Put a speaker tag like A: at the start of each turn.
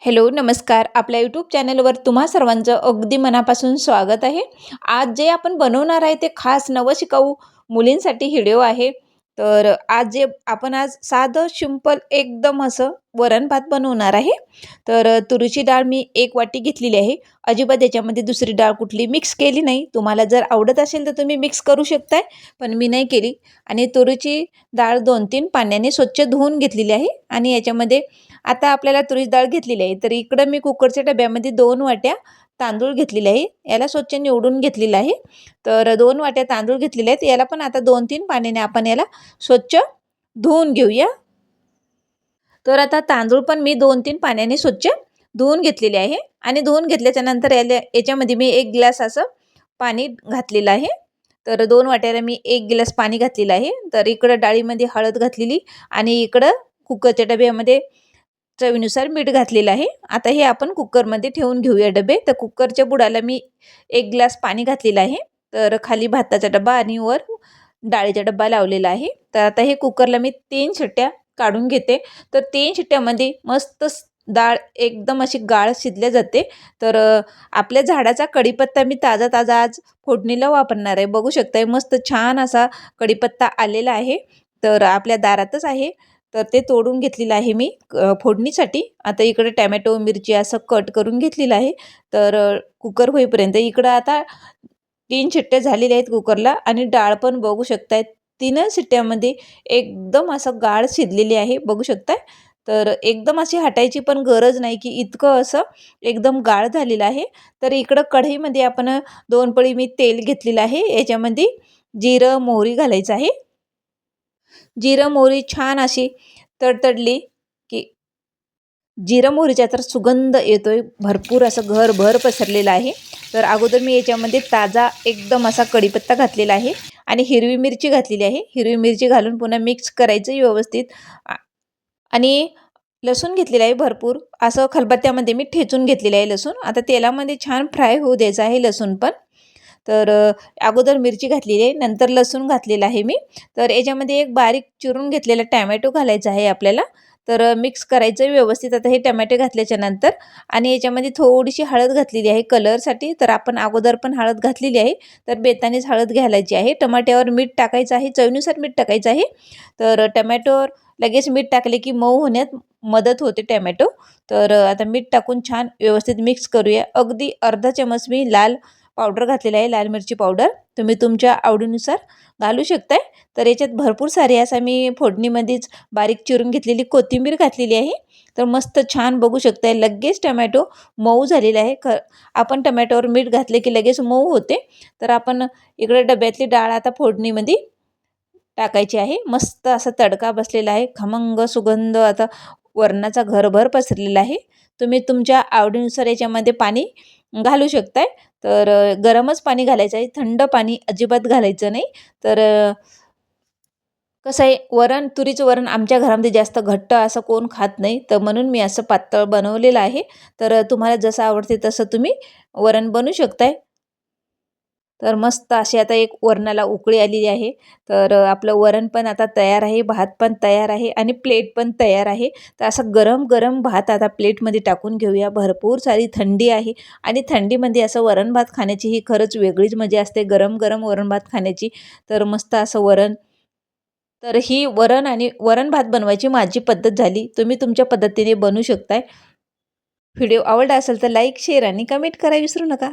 A: Hello नमस्कार. आपल्या YouTube चॅनलवर तुम्हा सर्वांचं अगदी मनापासून स्वागत आहे. आज जे आपण बनवणार आहे ते खास नवशिकाऊ मुलींसाठी व्हिडिओ आहे. तर आज साधं सिंपल एकदम असं वरण भात बनवणार आहे. तर तुरीची डाळ मी 1 वाटी घेतलेली आहे. अजिबात याच्यामध्ये दुसरी डाळ कुठली मिक्स केली नाही. तुम्हाला जर आवडत असेल तर तुम्ही मिक्स करू शकताय, पण मी नाही केली. आणि तुरीची डाळ 2-3 पाण्याने स्वच्छ धुवून घेतलेली आहे. आणि याच्यामध्ये आता आपल्याला तुरीची डाळ घेतलेली आहे, तर इकडं मी कुकरच्या डब्यामध्ये 2 वाट्या तांदूळ घेतलेले आहे. याला स्वच्छ निवडून घेतलेलं आहे. तर 2 वाट्या तांदूळ घेतलेले आहेत. याला पण आता 2-3 पाण्याने आपण याला स्वच्छ धुवून घेऊया. तर आता तांदूळ पण मी 2-3 पाण्याने स्वच्छ धुवून घेतलेले आहे. आणि धुवून घेतल्याच्या नंतर याच्यामध्ये मी 1 ग्लास असं पाणी घातलेलं आहे. तर 2 वाट्याला मी 1 ग्लास पाणी घातलेलं आहे. तर इकडं डाळीमध्ये हळद घातलेली आणि इकडं कुकरच्या डब्यामध्ये चवीनुसार मीठ घातलेलं आहे. आता हे आपण कुकरमध्ये ठेवून घेऊया डबे. तर कुकरच्या बुडाला मी 1 ग्लास पाणी घातलेलं आहे. तर खाली भाताचा डब्बा आणि वर डाळीचा डब्बा लावलेला आहे. तर आता हे कुकरला मी 3 शिट्ट्या काढून घेते. तर 3 शिट्ट्यामध्ये मस्त डाळ एकदम अशी गाळ शिजल्या जाते. तर आपल्या झाडाचा कढीपत्ता मी ताजा ताजा आज फोडणीला वापरणार आहे. बघू शकताय मस्त छान असा कढीपत्ता आलेला आहे. तर आपल्या दारातच आहे. तर ते तोडून घेतलेलं आहे मी फोडणीसाठी. आता इकडे टॅमॅटो मिरची असं कट करून घेतलेलं आहे. तर कुकर होईपर्यंत इकडं आता 3 शिट्ट्या झालेल्या आहेत कुकरला आणि डाळ पण बघू शकताय 3 शिट्ट्यामध्ये एकदम असं गाळ शिजलेली आहे. बघू शकताय. तर एकदम अशी हटायची पण गरज नाही की इतकं असं एकदम गाळ झालेलं आहे. तर इकडं कढईमध्ये आपण 2 पळी मी तेल घेतलेलं आहे. याच्यामध्ये जिरं मोहरी घालायचं आहे. जिरं मोहरी छान अशी तडतडली की जिरं मोहरीचा तर सुगंध येतोय, भरपूर असं घरभर पसरलेला आहे. तर अगोदर मी याच्यामध्ये ताजा एकदम असा कढीपत्ता घातलेला आहे आणि हिरवी मिरची घातलेली आहे. हिरवी मिरची घालून पुन्हा मिक्स करायचं व्यवस्थित. आणि लसूण घेतलेला आहे भरपूर असं खलबत्त्यामध्ये मी ठेचून घेतलेलं आहे लसूण. आता तेलामध्ये छान फ्राय होऊ द्यायचं आहे लसूण पण. तर अगोदर मिरची घातलेली आहे, नंतर लसूण घातलेला आहे मी. तर याच्यामध्ये एक बारीक चिरून घेतलेला टॅमॅटो घालायचा आहे आपल्याला. तर मिक्स करायचं व्यवस्थित आता हे टमॅटो घातल्याच्या नंतर. आणि याच्यामध्ये थोडीशी हळद घातलेली आहे कलरसाठी. तर आपण अगोदर पण हळद घातलेली आहे. तर बेतानेच हळद घालायची आहे. टमाट्यावर मीठ टाकायचं आहे, चवीनुसार मीठ टाकायचं आहे. तर टमॅटोवर लगेच मीठ टाकले की मऊ होण्यात मदत होते टमॅटो. तर आता मीठ टाकून छान व्यवस्थित मिक्स करूया. अगदी अर्धा चमच मी लाल पावडर घातलेला आहे, लाल मिरची पावडर. तुम्ही तुमच्या आवडीनुसार घालू शकताय. तर याच्यात भरपूर सारी असा मी फोडणीमध्येच बारीक चिरून घेतलेली कोथिंबीर घातलेली आहे. तर मस्त छान बघू शकताय लगेच टमॅटो मऊ झालेला आहे. आपण टमॅटोवर मीठ घातले की लगेच मऊ होते. तर आपण इकडे डब्यातली डाळ आता फोडणीमध्ये टाकायची आहे. मस्त असा तडका बसलेला आहे. खमंग सुगंध आता वरणाचा घरभर पसरलेला आहे. तुम्ही तुमच्या आवडीनुसार याच्यामध्ये पाणी घालू शकताय. तर गरमच पाणी घालायचं आहे, थंड पाणी अजिबात घालायचं नाही. तर कसं आहे तुरीचं वरण आमच्या घरामध्ये जास्त घट्ट असं कोण खात नाही. तर म्हणून मी असं पातळ बनवलेलं आहे. तर तुम्हाला जसं आवडते तसं तुम्ही वरण बनवू शकताय. तर मस्त अशी आता एक वरणाला उकळी आलेली आहे. तर आपलं वरण पण आता तयार आहे, भात पण तयार आहे आणि प्लेट पण तयार आहे. तर असं गरम गरम भात आता प्लेटमध्ये टाकून घेऊया. भरपूर सारी थंडी आहे आणि थंडीमध्ये असं वरण भात खाण्याची ही खरंच वेगळीच मजा असते, गरम गरम वरण भात खाण्याची. तर मस्त असं वरण. तर ही वरण आणि वरण भात बनवायची माझी पद्धत झाली. तुम्ही तुमच्या पद्धतीने बनवू शकताय. व्हिडिओ आवडला असेल तर लाईक, शेअर आणि कमेंट करायला विसरू नका.